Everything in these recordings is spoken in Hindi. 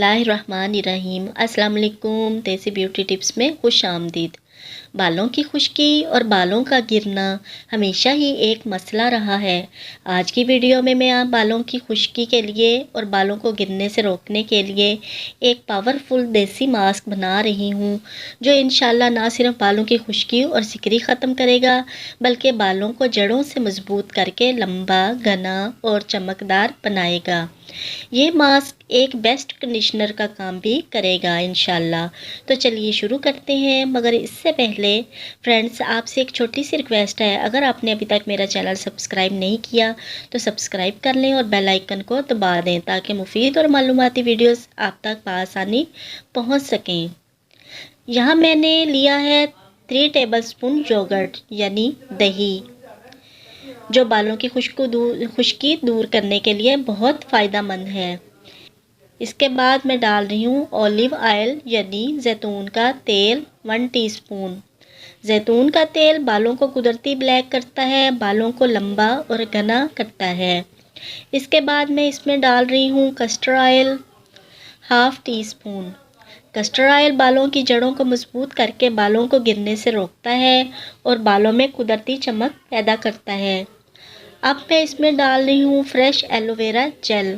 बिस्मिल्लाहिर्रहमानिर्रहीम। अस्सलाम वालेकुम। देसी ब्यूटी टिप्स में खुश आमदीद। बालों की खुश्की और बालों का गिरना हमेशा ही एक मसला रहा है। आज की वीडियो में मैं आप बालों की खुश्की के लिए और बालों को गिरने से रोकने के लिए एक पावरफुल देसी मास्क बना रही हूँ, जो इंशाल्लाह ना सिर्फ बालों की खुश्की और सिकरी ख़त्म करेगा, बल्कि बालों को जड़ों से मजबूत करके लंबा, घना और चमकदार बनाएगा। ये मास्क एक बेस्ट कंडीशनर का काम भी करेगा इंशाल्लाह। तो चलिए शुरू करते हैं, मगर इससे पहले फ्रेंड्स आपसे एक छोटी सी रिक्वेस्ट है। अगर आपने अभी तक मेरा चैनल सब्सक्राइब नहीं किया तो सब्सक्राइब कर लें और बेल आइकन को दबा दें, ताकि मुफीद और मालूमाती वीडियोस आप तक बआसानी पहुंच सकें। यहाँ मैंने लिया है 3 टेबलस्पून योगर्ट यानी दही, जो बालों की खुश्की दूर करने के लिए बहुत फ़ायदेमंद है। इसके बाद मैं डाल रही हूँ ऑलिव ऑयल यानी जैतून का तेल 1 टीस्पून। जैतून का तेल बालों को कुदरती ब्लैक करता है, बालों को लंबा और घना करता है। इसके बाद मैं इसमें डाल रही हूँ custard oil 1/2 teaspoon. Custard oil बालों की जड़ों को मजबूत करके बालों को गिरने से रोकता है और बालों में कुदरती चमक पैदा करता है। अब मैं इसमें डाल रही हूँ फ्रेश एलोवेरा जेल,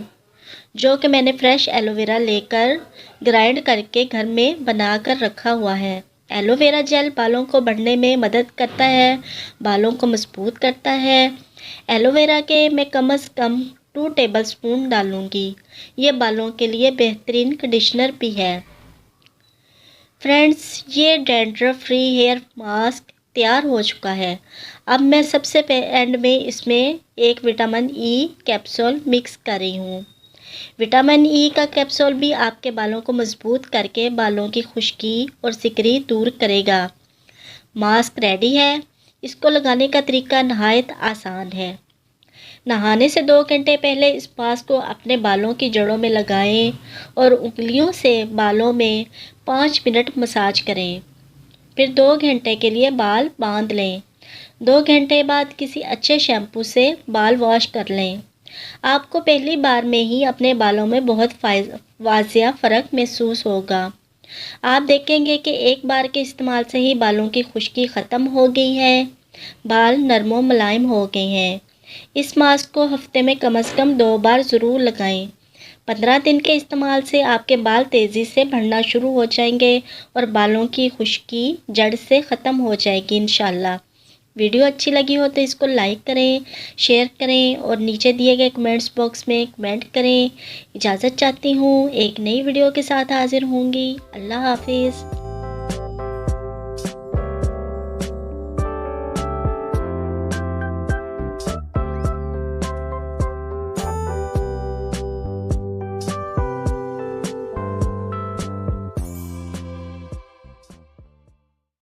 जो कि मैंने फ्रेश एलोवेरा लेकर ग्राइंड करके घर में बना कर रखा हुआ है। एलोवेरा जेल बालों को बढ़ने में मदद करता है, बालों को मजबूत करता है। एलोवेरा के मैं कम से कम 2 टेबलस्पून डालूँगी। ये बालों के लिए बेहतरीन कंडीशनर भी है। फ्रेंड्स, ये डैंड्रफ फ्री हेयर मास्क तैयार हो चुका है। अब मैं सबसे एंड में इसमें एक विटामिन ई कैप्सूल मिक्स कर रही हूँ। विटामिन ई का कैप्सूल भी आपके बालों को मजबूत करके बालों की खुश्की और सिकरी दूर करेगा। मास्क रेडी है। इसको लगाने का तरीका नहायत आसान है। नहाने से 2 घंटे पहले इस मास्क को अपने बालों की जड़ों में लगाएं और उंगलियों से बालों में 5 मिनट मसाज करें। फिर 2 घंटे के लिए बाल बांध लें। 2 घंटे बाद किसी अच्छे शैम्पू से बाल वॉश कर लें। आपको पहली बार में ही अपने बालों में बहुत वाज़िया फ़र्क महसूस होगा। आप देखेंगे कि एक बार के इस्तेमाल से ही बालों की खुश्की ख़त्म हो गई है, बाल नरम और मुलायम हो गए हैं। इस मास्क को हफ्ते में कम से कम 2 बार ज़रूर लगाएं। 15 दिन के इस्तेमाल से आपके बाल तेज़ी से बढ़ना शुरू हो जाएंगे और बालों की खुश्की जड़ से ख़त्म हो जाएगी इंशाल्लाह। वीडियो अच्छी लगी हो तो इसको लाइक करें, शेयर करें और नीचे दिए गए कमेंट्स बॉक्स में कमेंट करें। इजाज़त चाहती हूँ, एक नई वीडियो के साथ हाजिर होंगी। अल्लाह हाफिज़।